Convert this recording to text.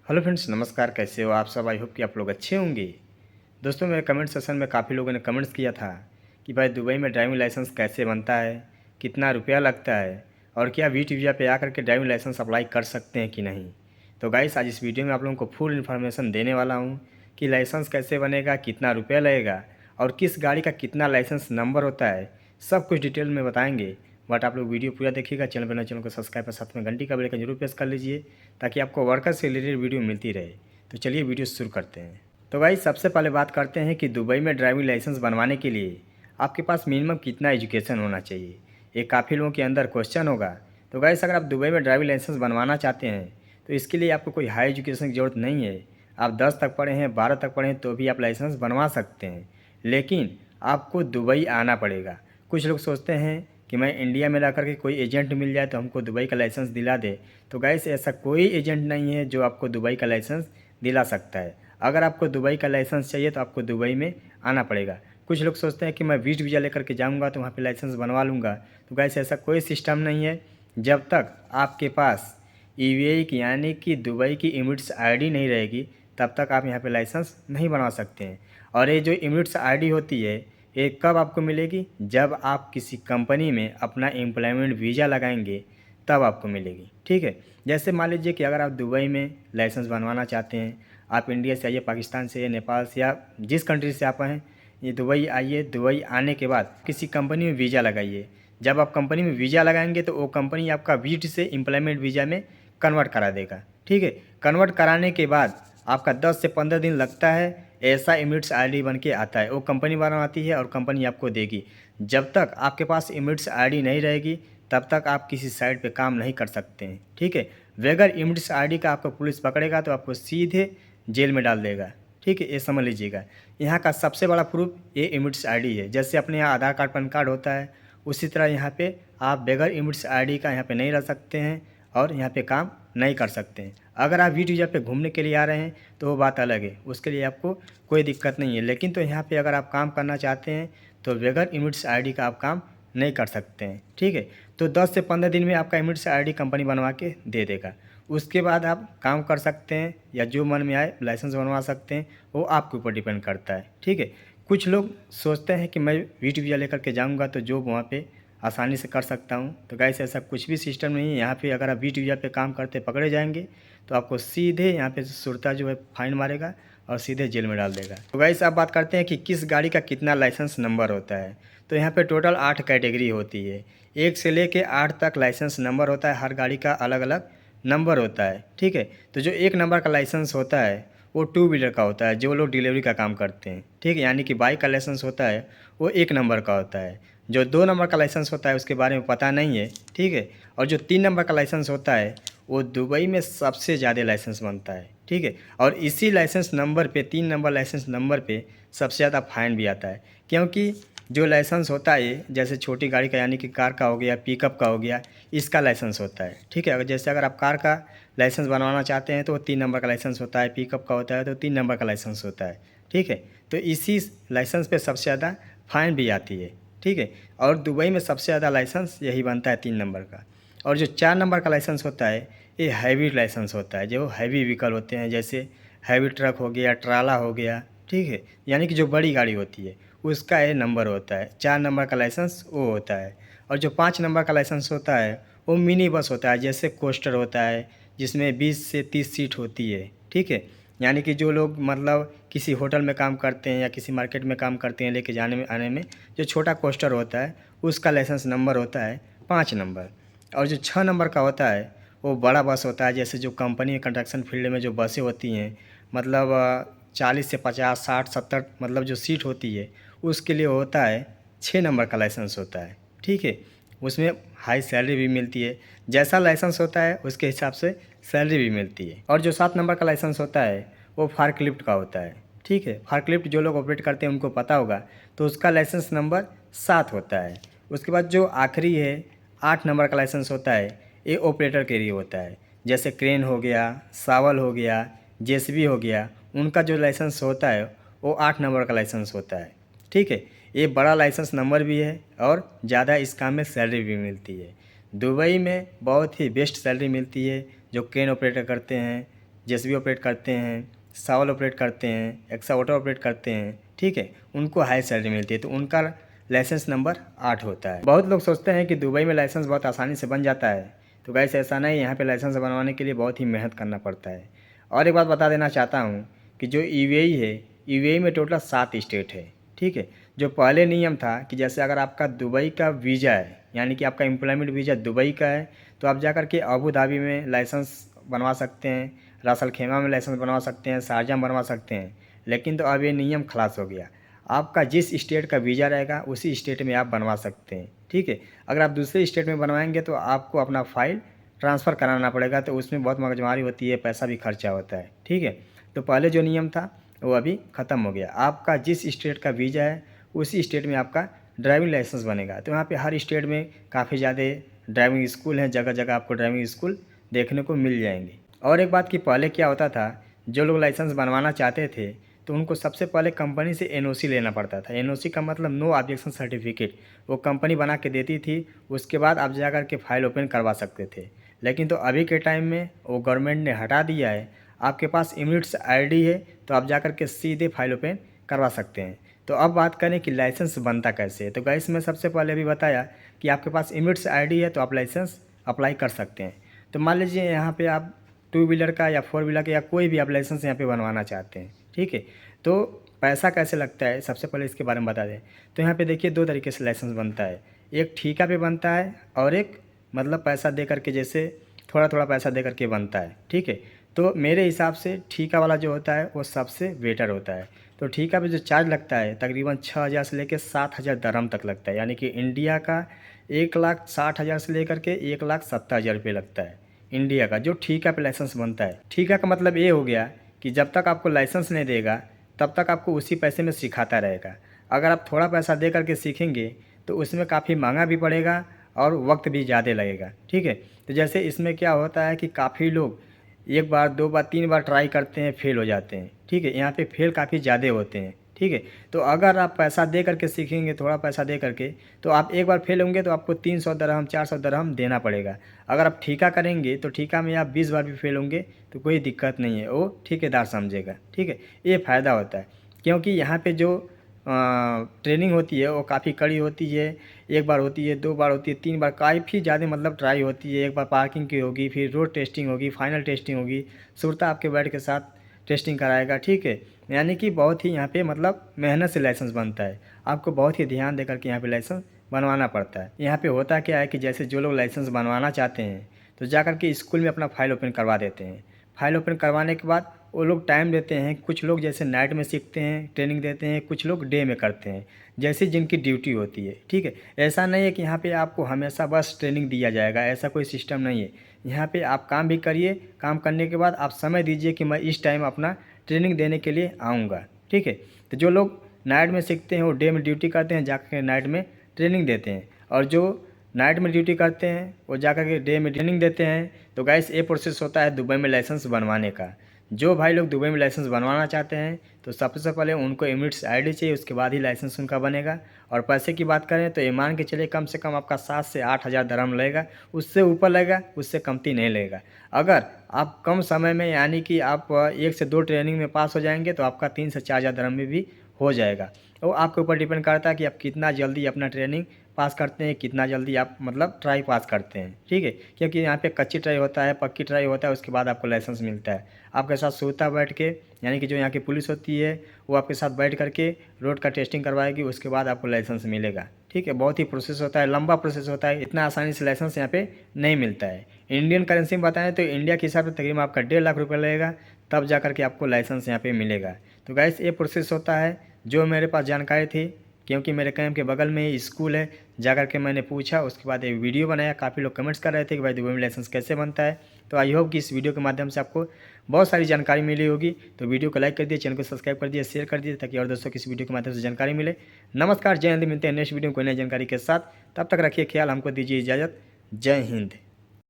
Hello friends, नमस्कार। कैसे हो आप सब? आई होप कि आप लोग अच्छे होंगे। दोस्तों, मेरे कमेंट सेशन में काफ़ी लोगों ने कमेंट्स किया था कि भाई दुबई में ड्राइविंग लाइसेंस कैसे बनता है, कितना रुपया लगता है और क्या वीट वीज़ा पे आकर के ड्राइविंग लाइसेंस अप्लाई कर सकते हैं कि नहीं। तो गाइस, आज इस वीडियो में आप लोगों को फुल इन्फॉर्मेशन देने वाला हूँ कि लाइसेंस कैसे बनेगा, कितना रुपया लगेगा और किस गाड़ी का कितना लाइसेंस नंबर होता है, सब कुछ डिटेल में बताएंगे। बट आप लोग वीडियो पूरा देखिएगा। चैनल पर नए चैनल को सब्सक्राइब और साथ में घंटी का बेल आइकन जरूर प्रेस कर लीजिए ताकि आपको वर्कर से रिलेटेड वीडियो मिलती रहे। तो चलिए वीडियो शुरू करते हैं। तो भाई, सबसे पहले बात करते हैं कि दुबई में ड्राइविंग लाइसेंस बनवाने के लिए आपके पास मिनिमम कितना एजुकेशन होना चाहिए। ये काफ़ी लोगों के अंदर क्वेश्चन होगा। तो गाइस, अगर आप दुबई में ड्राइविंग लाइसेंस बनवाना चाहते हैं तो इसके लिए आपको कोई हाई एजुकेशन की ज़रूरत नहीं है। आप 10 तक पढ़े हैं, 12 तक पढ़े हैं तो भी आप लाइसेंस बनवा सकते हैं, लेकिन आपको दुबई आना पड़ेगा। कुछ लोग सोचते हैं कि मैं इंडिया में रह करके कोई एजेंट मिल जाए तो हमको दुबई का लाइसेंस दिला दे। तो गाइस, ऐसा कोई एजेंट नहीं है जो आपको दुबई का लाइसेंस दिला सकता है। अगर आपको दुबई का लाइसेंस चाहिए तो आपको दुबई में आना पड़ेगा। कुछ लोग सोचते हैं कि मैं विजिट वीज़ा लेकर के जाऊंगा तो वहाँ पे लाइसेंस बनवा लूँगा। तो गाइस, ऐसा कोई सिस्टम नहीं है। जब तक आपके पास ईवीआई की यानी कि दुबई की इमिरेट्स आईडी नहीं रहेगी तब तक आप यहाँ पे लाइसेंस नहीं बनवा सकते हैं। और ये जो इमिरेट्स आईडी होती है ये कब आपको मिलेगी? जब आप किसी कंपनी में अपना एम्प्लॉयमेंट वीज़ा लगाएंगे तब आपको मिलेगी। ठीक है। जैसे मान लीजिए कि अगर आप दुबई में लाइसेंस बनवाना चाहते हैं, आप इंडिया से आइए, पाकिस्तान से, नेपाल से या जिस कंट्री से आप आएँ, ये दुबई आइए। दुबई आने के बाद किसी कंपनी में वीज़ा लगाइए। जब आप कंपनी में वीज़ा लगाएंगे तो वो कंपनी आपका वीट से एम्प्लॉयमेंट वीज़ा में कन्वर्ट करा देगा। ठीक है। कन्वर्ट कराने के बाद आपका 10 से 15 दिन लगता है, ऐसा इमिरेट्स आईडी बन के आता है। वो कंपनी बनवाती है और कंपनी आपको देगी। जब तक आपके पास इमिरेट्स आईडी नहीं रहेगी तब तक आप किसी साइट पे काम नहीं कर सकते हैं। ठीक है। बगैर इमिरेट्स आईडी का आपको पुलिस पकड़ेगा तो आपको सीधे जेल में डाल देगा। ठीक है, ये समझ लीजिएगा। यहाँ का सबसे बड़ा प्रूफ ये इमिरेट्स आईडी है। जैसे अपने यहाँ आधार कार्ड, पैन कार्ड होता है, उसी तरह यहाँ पे आप बगैर इमिरेट्स आईडी का यहाँ पे नहीं रह सकते हैं और यहाँ पे काम नहीं कर सकते हैं। अगर आप वीट वीज़ा पे घूमने के लिए आ रहे हैं तो वो बात अलग है, उसके लिए आपको कोई दिक्कत नहीं है। लेकिन तो यहाँ पे अगर आप काम करना चाहते हैं तो बगैर इमिरेट्स आईडी का आप काम नहीं कर सकते हैं। ठीक है। तो 10 से 15 दिन में आपका इमिरेट्स आईडी कंपनी बनवा के दे देगा। उसके बाद आप काम कर सकते हैं या जो मन में आए लाइसेंस बनवा सकते हैं, वो आपके ऊपर डिपेंड करता है। ठीक है। कुछ लोग सोचते हैं कि मैं वीट वीज़ा लेकर के जाऊँगा तो जॉब वहाँ पे आसानी से कर सकता हूँ। तो गाइस, ऐसा कुछ भी सिस्टम नहीं है। यहाँ पे अगर आप वीट वीज़ा पे काम करते पकड़े जाएंगे तो आपको सीधे यहाँ पे शुरता जो है फाइन मारेगा और सीधे जेल में डाल देगा। तो गाइस, अब बात करते हैं कि किस गाड़ी का कितना लाइसेंस नंबर होता है। तो यहाँ पे टोटल 8 कैटेगरी होती है। 1 से लेके 8 तक लाइसेंस नंबर होता है। हर गाड़ी का अलग अलग नंबर होता है। ठीक है। तो जो 1 नंबर का लाइसेंस होता है वो 2 व्हीलर का होता है, जो लोग डिलीवरी का काम करते हैं। ठीक है। यानी कि बाइक का लाइसेंस होता है वो 1 नंबर का होता है। जो 2 नंबर का लाइसेंस होता है उसके बारे में पता नहीं है। ठीक है। और जो 3 नंबर का लाइसेंस होता है वो दुबई में सबसे ज़्यादा लाइसेंस बनता है। ठीक है। और इसी लाइसेंस नंबर पे, 3 नंबर लाइसेंस नंबर पे सबसे ज़्यादा फाइन भी आता है, क्योंकि जो लाइसेंस होता है ये जैसे छोटी गाड़ी का यानी कि कार का हो गया, पिकअप का हो गया, इसका लाइसेंस होता है। ठीक है। अगर आप कार का लाइसेंस बनवाना चाहते हैं तो वो 3 नंबर का लाइसेंस होता है, पिकअप का होता है तो 3 नंबर का लाइसेंस होता है। ठीक है। तो इसी लाइसेंस पे सबसे ज़्यादा फाइन भी आती है। ठीक है। और दुबई में सबसे ज़्यादा लाइसेंस यही बनता है 3 नंबर का। और जो 4 नंबर का लाइसेंस होता है ये हैवी लाइसेंस होता है, जो हैवी व्हीकल होते हैं, जैसे हैवी ट्रक हो गया, ट्राला हो गया। ठीक है। यानी कि जो बड़ी गाड़ी होती है उसका ये नंबर होता है। 4 नंबर का लाइसेंस वो होता है। और जो 5 नंबर का लाइसेंस होता है वो मिनी बस होता है, जैसे कोस्टर होता है जिसमें 20 से 30 सीट होती है। ठीक है। यानी कि जो लोग मतलब किसी होटल में काम करते हैं या किसी मार्केट में काम करते हैं, लेके जाने में आने में जो छोटा कोस्टर होता है उसका लाइसेंस नंबर होता है 5 नंबर। और जो 6 नंबर का होता है वो बड़ा बस होता है, जैसे जो कंपनी कंस्ट्रक्शन फील्ड में जो बसें होती हैं, मतलब 40 से 50, 60, 70 मतलब जो सीट होती है उसके लिए होता है 6 नंबर का लाइसेंस होता है। ठीक है। उसमें हाई सैलरी भी मिलती है। जैसा लाइसेंस होता है उसके हिसाब से सैलरी भी मिलती है। और जो 7 नंबर का लाइसेंस होता है वो फार्कलिफ्ट का होता है। ठीक है। फार्कलिफ्ट जो लोग ऑपरेट करते हैं उनको पता होगा, तो उसका लाइसेंस नंबर 7 होता है। उसके बाद जो आखिरी है 8 नंबर का लाइसेंस होता है, ये ऑपरेटर के लिए होता है। जैसे क्रेन हो गया, सावल हो गया, जेसीबी हो गया, उनका जो लाइसेंस होता है वो 8 नंबर का लाइसेंस होता है। ठीक है। ये बड़ा लाइसेंस नंबर भी है और ज़्यादा इस काम में सैलरी भी मिलती है। दुबई में बहुत ही बेस्ट सैलरी मिलती है जो क्रेन ऑपरेटर करते हैं, जेसीबी ऑपरेट करते हैं, शावल ऑपरेट करते हैं, एक्सकावेटर ऑपरेट करते हैं, ठीक है, उनको हाई सैलरी मिलती है, तो उनका लाइसेंस नंबर 8 होता है। बहुत लोग सोचते हैं कि दुबई में लाइसेंस बहुत आसानी से बन जाता है, तो गाइस ऐसा नहीं, यहाँ पे लाइसेंस बनवाने के लिए बहुत ही मेहनत करना पड़ता है। और एक बात बता देना चाहता हूँ कि जो यूएई है, यूएई में टोटल 7 स्टेट है, ठीक है। जो पहले नियम था कि जैसे अगर आपका दुबई का वीज़ा है, यानी कि आपका एम्प्लॉयमेंट वीज़ा दुबई का है, तो आप जाकर के अबू धाबी में लाइसेंस बनवा सकते हैं, रास अल खैमा में लाइसेंस बनवा सकते हैं, शारजा में बनवा सकते हैं। लेकिन तो अब ये नियम खलास हो गया, आपका जिस स्टेट का वीज़ा रहेगा उसी स्टेट में आप बनवा सकते हैं, ठीक है। अगर आप दूसरे स्टेट में बनवाएंगे तो आपको अपना फ़ाइल ट्रांसफ़र कराना पड़ेगा, तो उसमें बहुत मगजमारी होती है, पैसा भी खर्चा होता है, ठीक है। तो पहले जो नियम था वो अभी ख़त्म हो गया, आपका जिस स्टेट का वीज़ा है उसी स्टेट में आपका ड्राइविंग लाइसेंस बनेगा। तो यहाँ पे हर स्टेट में काफ़ी ज़्यादा ड्राइविंग स्कूल हैं, जगह जगह आपको ड्राइविंग स्कूल देखने को मिल जाएंगे। और एक बात कि पहले क्या होता था, जो लोग लाइसेंस बनवाना चाहते थे तो उनको सबसे पहले कंपनी से एनओसी लेना पड़ता था। एनओसी का मतलब नो ऑब्जेक्शन सर्टिफिकेट, वो कंपनी बना के देती थी, उसके बाद आप जा कर के फाइल ओपन करवा सकते थे। लेकिन तो अभी के टाइम में वो गवर्नमेंट ने हटा दिया है, आपके पास इमिट्स आईडी है तो आप जा कर के सीधे फाइल ओपन करवा सकते हैं। तो अब बात करें कि लाइसेंस बनता कैसे है, तो गाइस मैं सबसे पहले भी बताया कि आपके पास इमिट्स आईडी है तो आप लाइसेंस अप्लाई कर सकते हैं। तो मान लीजिए यहाँ पे आप 2 व्हीलर का या 4 व्हीलर का या कोई भी आप लाइसेंस यहाँ पे बनवाना चाहते हैं, ठीक है। तो पैसा कैसे लगता है, सबसे पहले इसके बारे में बता दें। तो यहाँ पे देखिए 2 तरीके से लाइसेंस बनता है, एक ठेका पे बनता है और एक मतलब पैसा दे करके, जैसे थोड़ा थोड़ा पैसा दे करके बनता है, ठीक है। तो मेरे हिसाब से ठेका वाला जो होता है वो सबसे बेटर होता है। तो ठेका पे जो चार्ज लगता है तकरीबन 6,000 से लेकर 7,000 दरहम तक लगता है, यानी कि इंडिया का 1,60,000 से लेकर के 1,70,000 रुपये लगता है इंडिया का, जो ठेका पे लाइसेंस बनता है। ठेका का मतलब ये हो गया कि जब तक आपको लाइसेंस नहीं देगा तब तक आपको उसी पैसे में सिखाता रहेगा। अगर आप थोड़ा पैसा दे करके सीखेंगे तो उसमें काफ़ी महंगा भी पड़ेगा और वक्त भी ज़्यादा लगेगा, ठीक है। तो जैसे इसमें क्या होता है कि काफ़ी लोग 1 बार 2 बार 3 बार ट्राई करते हैं, फेल हो जाते हैं, ठीक है। यहाँ पे फेल काफ़ी ज़्यादा होते हैं, ठीक है। तो अगर आप पैसा दे करके सीखेंगे, थोड़ा पैसा दे करके, तो आप एक बार फेल होंगे तो आपको 300 दरहम 400 दरहम देना पड़ेगा। अगर आप ठेका करेंगे तो ठेका में आप 20 बार भी फेल होंगे तो कोई दिक्कत नहीं है, वो ठेकेदार समझेगा, ठीक है। ये फ़ायदा होता है क्योंकि यहाँ पे जो ट्रेनिंग होती है वो काफ़ी कड़ी होती है, 1 बार होती है, 2 बार होती है, 3 बार, काफ़ी ज़्यादा मतलब ट्राई होती है। 1 बार पार्किंग की होगी, फिर रोड टेस्टिंग होगी, फाइनल टेस्टिंग होगी, सुरता आपके बैठ के साथ टेस्टिंग कराएगा, ठीक है। यानी कि बहुत ही यहाँ पे मतलब मेहनत से लाइसेंस बनता है, आपको बहुत ही ध्यान देकर के यहाँ पे लाइसेंस बनवाना पड़ता है। यहाँ पे होता क्या है कि जैसे जो लोग लाइसेंस बनवाना चाहते हैं तो जाकर के स्कूल में अपना फ़ाइल ओपन करवा देते हैं। फ़ाइल ओपन करवाने के बाद वो लोग टाइम देते हैं, कुछ लोग जैसे नाइट में सीखते हैं, ट्रेनिंग देते हैं, कुछ लोग डे में करते हैं, जैसे जिनकी ड्यूटी होती है, ठीक है। ऐसा नहीं है कि यहाँ पे आपको हमेशा बस ट्रेनिंग दिया जाएगा, ऐसा कोई सिस्टम नहीं है। यहाँ पे आप काम भी करिए, काम करने के बाद आप समय दीजिए कि मैं इस टाइम अपना ट्रेनिंग देने के लिए आऊँगा, ठीक है। तो जो लोग नाइट में सीखते हैं वो डे में ड्यूटी करते हैं, जाकर नाइट में ट्रेनिंग देते हैं, और जो नाइट में ड्यूटी करते हैं वो जाकर के डे में ट्रेनिंग देते हैं। तो गाइस ये प्रोसेस होता है दुबई में लाइसेंस बनवाने का। जो भाई लोग दुबई में लाइसेंस बनवाना चाहते हैं तो सबसे पहले उनको एमिरेट्स आईडी चाहिए, उसके बाद ही लाइसेंस उनका बनेगा। और पैसे की बात करें तो ये मान के चलिए कम से कम आपका 7 से 8,000 दरहम लगेगा, उससे ऊपर लगेगा, उससे कमती नहीं लगेगा। अगर आप कम समय में यानी कि आप 1 से 2 ट्रेनिंग में पास हो जाएंगे तो आपका 3 से 4,000 दरहम में भी हो जाएगा। वो आपके ऊपर डिपेंड करता है कि आप कितना जल्दी अपना ट्रेनिंग पास करते हैं, कितना जल्दी आप मतलब ट्राई पास करते हैं, ठीक है। क्योंकि यहाँ पे कच्ची ट्राई होता है, पक्की ट्राई होता है, उसके बाद आपको लाइसेंस मिलता है। आपके साथ सोता बैठ के, यानी कि जो यहाँ की पुलिस होती है वो आपके साथ बैठ करके रोड का टेस्टिंग करवाएगी, उसके बाद आपको लाइसेंस मिलेगा, ठीक है। बहुत ही प्रोसेस होता है, लंबा प्रोसेस होता है, इतना आसानी से लाइसेंस यहाँ पे नहीं मिलता है। इंडियन करेंसी में बताएं तो इंडिया के हिसाब से तकरीबन आपका 1.5 लाख रुपये लगेगा, तब जा करके आपको लाइसेंस यहाँ पे मिलेगा। तो गाइस ये प्रोसेस होता है, जो मेरे पास जानकारी थी, क्योंकि मेरे कैंप के बगल में ही स्कूल है, जा कर के मैंने पूछा, उसके बाद एक वीडियो बनाया। काफ़ी लोग कमेंट्स कर रहे थे कि भाई दुबई में लाइसेंस कैसे बनता है। तो आई होप कि इस वीडियो के माध्यम से आपको बहुत सारी जानकारी मिली होगी। तो वीडियो को लाइक कर दिए, चैनल को सब्सक्राइब कर दिए, शेयर कर दिए, ताकि और दोस्तों को इस वीडियो के माध्यम से जानकारी मिले। नमस्कार, जय हिंद। मिलते हैं नेक्स्ट वीडियो में कोई नई जानकारी के साथ, तब तक रखिए ख्याल, हमको दीजिए इजाज़त। जय हिंद।